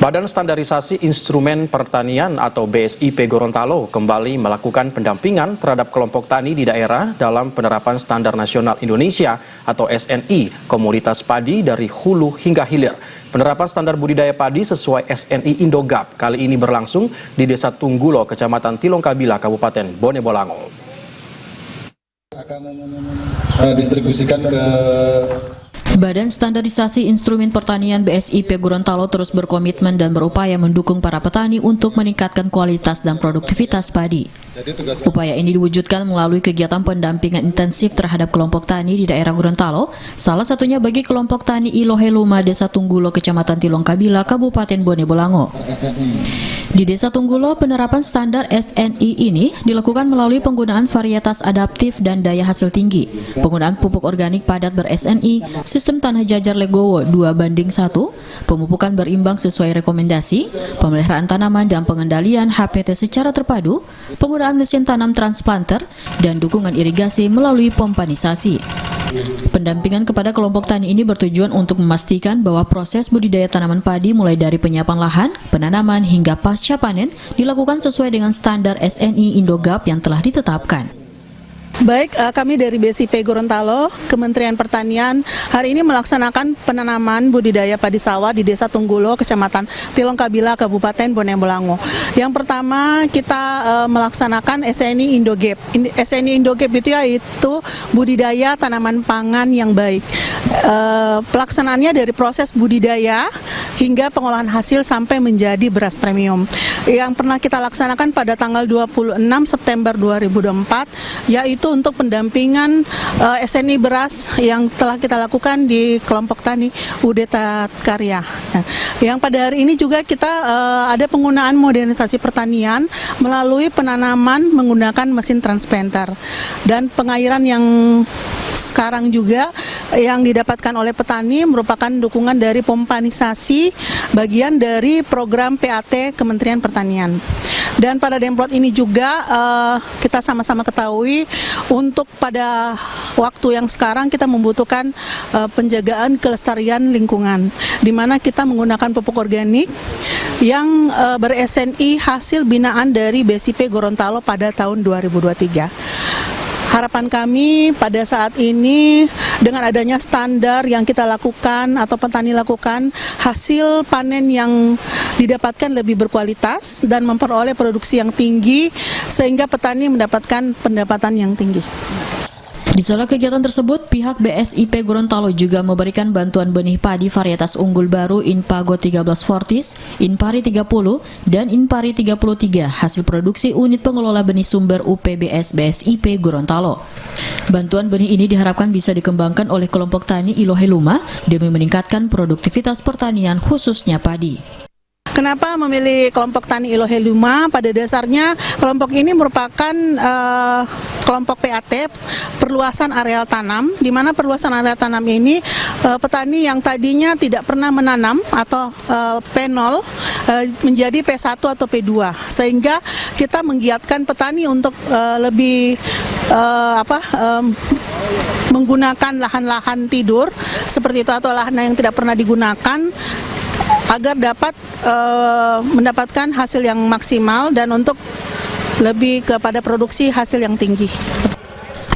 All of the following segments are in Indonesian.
Badan Standarisasi Instrumen Pertanian atau BSIP Gorontalo kembali melakukan pendampingan terhadap kelompok tani di daerah dalam penerapan Standar Nasional Indonesia atau SNI, komoditas padi dari hulu hingga hilir. Penerapan standar budidaya padi sesuai SNI Indogap kali ini berlangsung di Desa Tunggulo, Kecamatan Tilongkabila, Kabupaten Bone Bolango. Akan distribusikan ke Badan Standarisasi Instrumen Pertanian BSIP Gorontalo terus berkomitmen dan berupaya mendukung para petani untuk meningkatkan kualitas dan produktivitas padi. Upaya ini diwujudkan melalui kegiatan pendampingan intensif terhadap kelompok tani di daerah Gorontalo, salah satunya bagi kelompok tani Iloheluma Desa Tunggulo, Kecamatan Tilongkabila, Kabupaten Bone Bolango. Di Desa Tunggulo, penerapan standar SNI ini dilakukan melalui penggunaan varietas adaptif dan daya hasil tinggi, penggunaan pupuk organik padat ber-SNI, sistem tanah jajar legowo 2:1, pemupukan berimbang sesuai rekomendasi, pemeliharaan tanaman dan pengendalian HPT secara terpadu, penggunaan mesin tanam transplanter, dan dukungan irigasi melalui pompanisasi. Pendampingan kepada kelompok tani ini bertujuan untuk memastikan bahwa proses budidaya tanaman padi mulai dari penyiapan lahan, penanaman hingga pasca panen dilakukan sesuai dengan standar SNI Indogap yang telah ditetapkan. Baik, kami dari BSIP Gorontalo, Kementerian Pertanian, hari ini melaksanakan penanaman budidaya padi sawah di Desa Tunggulo, Kecamatan Tilongkabila, Kabupaten Bone Bolango. Yang pertama, kita melaksanakan SNI Indogap. SNI Indogap itu yaitu budidaya tanaman pangan yang baik. Pelaksanaannya dari proses budidaya hingga pengolahan hasil sampai menjadi beras premium. Yang pernah kita laksanakan pada tanggal 26 September 2024, yaitu untuk pendampingan SNI beras yang telah kita lakukan di kelompok tani Udeta Karya. Yang pada hari ini juga kita ada penggunaan modernisasi pertanian melalui penanaman menggunakan mesin transplanter dan pengairan yang sekarang juga yang didapatkan oleh petani merupakan dukungan dari pompanisasi, bagian dari program PAT Kementerian Pertanian. Dan pada demplot ini juga kita sama-sama ketahui untuk pada waktu yang sekarang kita membutuhkan penjagaan kelestarian lingkungan, di mana kita menggunakan pupuk organik yang ber-SNI hasil binaan dari BSIP Gorontalo pada tahun 2023. Harapan kami pada saat ini dengan adanya standar yang kita lakukan atau petani lakukan, hasil panen yang didapatkan lebih berkualitas dan memperoleh produksi yang tinggi sehingga petani mendapatkan pendapatan yang tinggi. Di salah kegiatan tersebut, pihak BSIP Gorontalo juga memberikan bantuan benih padi varietas unggul baru Inpago 13 Fortis, Inpari 30, dan Inpari 33 hasil produksi unit pengelola benih sumber UPBS BSIP Gorontalo. Bantuan benih ini diharapkan bisa dikembangkan oleh kelompok tani Iloheluma demi meningkatkan produktivitas pertanian khususnya padi. Kenapa memilih kelompok tani Iloheluma? Pada dasarnya kelompok ini merupakan kelompok PAT, perluasan areal tanam, di mana perluasan areal tanam ini petani yang tadinya tidak pernah menanam atau P0 menjadi P1 atau P2, sehingga kita menggiatkan petani untuk lebih menggunakan lahan-lahan tidur seperti itu atau lahan yang tidak pernah digunakan agar dapat mendapatkan hasil yang maksimal dan untuk lebih kepada produksi hasil yang tinggi.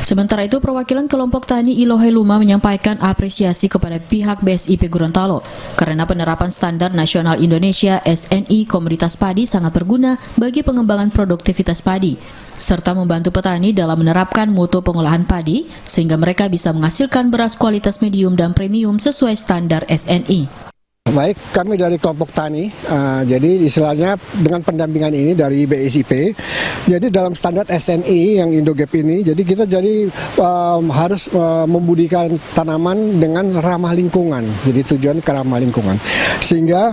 Sementara itu, perwakilan kelompok tani Iloheluma menyampaikan apresiasi kepada pihak BSIP Gorontalo karena penerapan Standar Nasional Indonesia SNI komoditas padi sangat berguna bagi pengembangan produktivitas padi, serta membantu petani dalam menerapkan mutu pengolahan padi sehingga mereka bisa menghasilkan beras kualitas medium dan premium sesuai standar SNI. Baik, kami dari kelompok tani, jadi istilahnya dengan pendampingan ini dari BSIP, jadi dalam standar SNI yang Indogap ini, jadi kita harus membudidayakan tanaman dengan ramah lingkungan, jadi tujuan ke ramah lingkungan, sehingga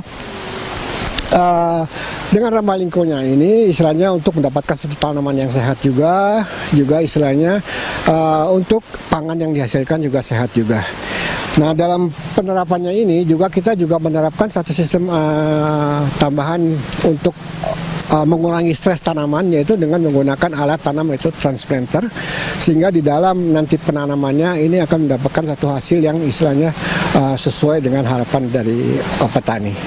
dengan ramah lingkungan ini istilahnya untuk mendapatkan satu tanaman yang sehat juga istilahnya untuk pangan yang dihasilkan juga sehat juga. Nah, dalam penerapannya ini juga kita juga menerapkan satu sistem tambahan untuk mengurangi stres tanaman, yaitu dengan menggunakan alat tanam itu transplanter, sehingga di dalam nanti penanamannya ini akan mendapatkan satu hasil yang istilahnya sesuai dengan harapan dari petani.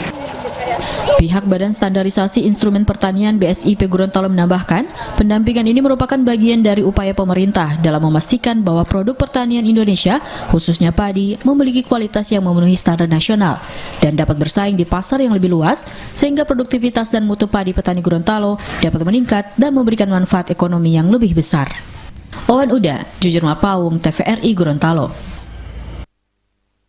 Pihak Badan Standarisasi Instrumen Pertanian BSIP Gorontalo menambahkan, pendampingan ini merupakan bagian dari upaya pemerintah dalam memastikan bahwa produk pertanian Indonesia, khususnya padi, memiliki kualitas yang memenuhi standar nasional dan dapat bersaing di pasar yang lebih luas, sehingga produktivitas dan mutu padi petani Gorontalo dapat meningkat dan memberikan manfaat ekonomi yang lebih besar. Owen Uda, Jujur Mapaung, TVRI Gorontalo.